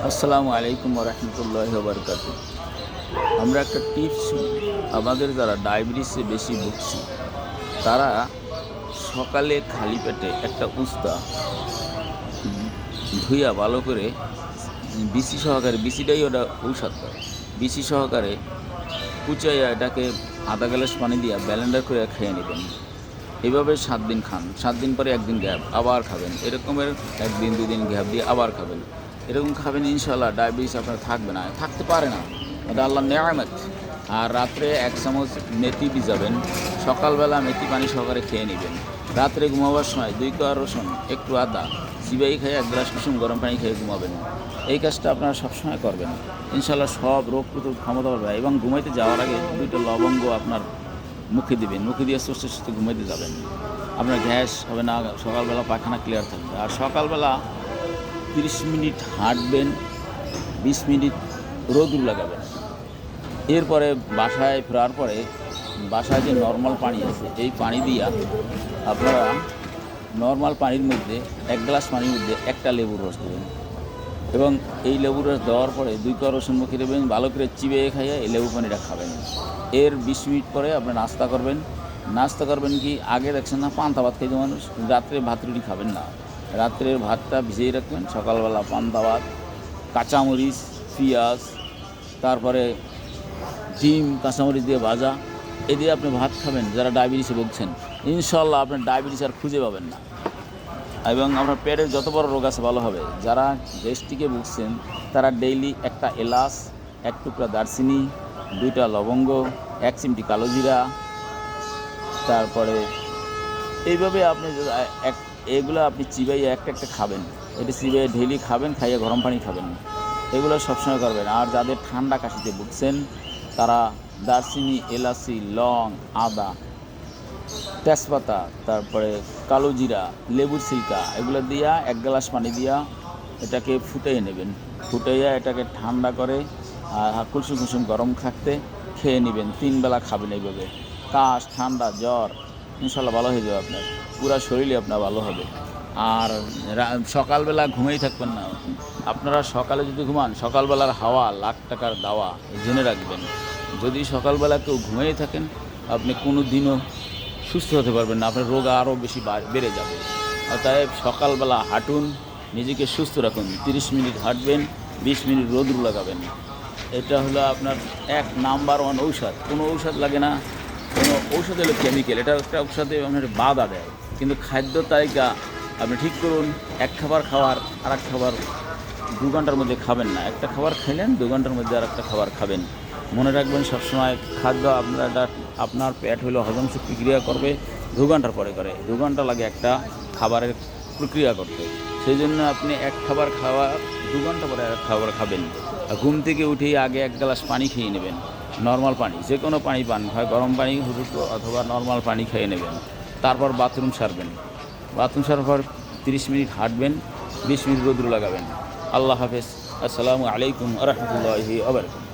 আসসালামু আলাইকুম রহমতুল্লাহি ওয়া বারাকাতুহু। আমরা একটা টিপস আমাদের যারা ডায়াবেটিসে বেশি ভুগছি তারা সকালে খালি পেটে একটা উস্তা ধুইয়া ভালো করে বিচি সহকারে, বিচিটাই ওটা ঔষধ করে, বিচি সহকারে কুচাইয়া এটাকে আধা গ্লাস পানি দিয়া ব্লেন্ডার করে খেয়ে নেবেন। এভাবে 7 দিন খান, 7 দিন পরে একদিন গ্যাপ আবার খাবেন, এরকমের একদিন 2 দিন গ্যাপ দিয়ে আবার খাবেন। এরকম খাবেন, ইনশাল্লাহ ডায়াবেটিস আপনার থাকবে না, থাকতে পারে না, এটা আল্লাহর নেয়ামত। আর রাত্রে 1 চামচ মেথি ভিজাবেন, সকালবেলা মেথি পানি সহকারে খেয়ে নেবেন। রাত্রে ঘুমাবার সময় 2 কোয়া রসুন, একটু আদা চিবাই খেয়ে 1 গ্লাস কুসুম গরম পানি খেয়ে ঘুমাবেন। এই কাজটা আপনারা সবসময় করবেন, ইনশাল্লাহ সব রোগ প্রতিরোধ ক্ষমতা পাবে। এবং ঘুমাইতে যাওয়ার আগে 2টা লবঙ্গ আপনার মুখে দিবেন, মুখে দিয়ে সুস্থ সুস্থ ঘুমাইতে যাবেন। আপনার গ্যাস হবে না, সকালবেলা পায়খানা ক্লিয়ার থাকবে। আর সকালবেলা 30 মিনিট হাঁটবেন, 20 মিনিট রোদুর লাগাবেন। এরপরে বাসায় ফেরার পরে বাসায় যে নর্মাল পানি আছে এই পানি দিয়া আপনারা নর্মাল পানির মধ্যে 1 গ্লাস পানির মধ্যে একটা লেবুর রস দেবেন এবং এই লেবুর রস দেওয়ার পরে 2 কোয়া রসুন মুখে দেবেন, ভালো করে চিবিয়ে খাইয়ে এই লেবু পানিটা খাবেন। এর 20 মিনিট পরে আপনি নাস্তা করবেন। নাস্তা করবেন কি, আগে দেখছেন না পান্তা ভাত খাইতে মানুষ, রাত্রে ভাত রুটি খাবেন না, রাত্রের ভাতটা ভিজিয়ে রাখবেন, সকালবেলা পান্তা ভাত, কাঁচামরিচ, পেঁয়াজ, তারপরে ডিম কাঁচামরিচ দিয়ে ভাজা, এ দিয়ে আপনি ভাত খাবেন। যারা ডায়াবেটিসে ভুগছেন ইনশাল্লাহ আপনার ডায়াবেটিস আর খুঁজে পাবেন না এবং আপনার পেটের যত বড় রোগ আছে ভালো হবে। যারা গ্যাস্ট্রিকে ভুগছেন তারা ডেইলি একটা এলাচ, 1 টুকরা দারচিনি, 2টা লবঙ্গ, 1 চিমটি কালো জিরা, তারপরে এইভাবে আপনি এগুলো আপনি চিবাইয়ে একটা একটা খাবেন। এটা চিবাইয়ে ডেইলি খাবেন, খাইয়ে গরম পানি খাবেন। এগুলো সবসময় করবেন। আর যাদের ঠান্ডা কাশিতে ভুগছেন তারা দারচিনি, এলাচি, লং, আদা, তেজপাতা, তারপরে কালো জিরা, লেবুর সিরকা, এগুলো দিয়া 1 গ্লাস পানি দিয়া এটাকে ফুটিয়ে নেবেন। ফুটাইয়া এটাকে ঠান্ডা করে আর কুসুম কুসুম গরম থাকতে খেয়ে নেবেন। 3 বেলা খাবেন। এইভাবে কাশ, ঠান্ডা, জ্বর ইনশাল্লাহ ভালো হয়ে যাবে, আপনার পুরো শরীরে আপনার ভালো হবে। আর সকালবেলা ঘুমেই থাকবেন না। আপনারা সকালে যদি ঘুমান, সকালবেলার হাওয়া লাখ টাকার দাওয়া, জেনে রাখবেন। যদি সকালবেলা কেউ ঘুমিয়ে থাকেন আপনি কোনো দিনও সুস্থ হতে পারবেন না, আপনার রোগ আরও বেশি বেড়ে যাবে। অতএব সকালবেলা হাঁটুন, নিজেকে সুস্থ রাখুন, 30 মিনিট হাঁটবেন, 20 মিনিট রোদ লাগাবেন। এটা হলো আপনার 1 নাম্বার 1 ঔষধ। কোনো ঔষধ লাগে না, কোনো ঔষধ হলো কেমিক্যাল, এটা একটা ঔষধে আপনার বাধা দেয়। কিন্তু খাদ্য তালিকা আপনি ঠিক করুন, এক খাবার খাওয়ার আর এক খাবার 2 ঘন্টার মধ্যে খাবেন না। একটা খাবার খাইলেন, 2 ঘন্টার মধ্যে আর একটা খাবার খাবেন। মনে রাখবেন সবসময় খাদ্য আপনার পেট হলো হজম শক্তি ক্রিয়া করবে 2 ঘন্টার পরে করে। 2 ঘন্টা লাগে একটা খাবারের প্রক্রিয়া করতে। সেই জন্য আপনি এক খাবার খাওয়া 2 ঘন্টা পরে এক খাবার খাবেন। ঘুম থেকে উঠেই আগে 1 গ্লাস পানি খেয়ে নেবেন, নর্মাল পানি, যে কোনো পানি পান, হয় গরম পানি অথবা নর্মাল পানি খেয়ে নেবেন। তারপর বাথরুম সারবেন, বাথরুম সারার পর 30 মিনিট হাঁটবেন, 20 মিনিট রোদ লাগাবেন। আল্লাহ হাফেজ। আসসালামু আলাইকুম রহমতুল্লাহি ওয়া বারাকাতুহু।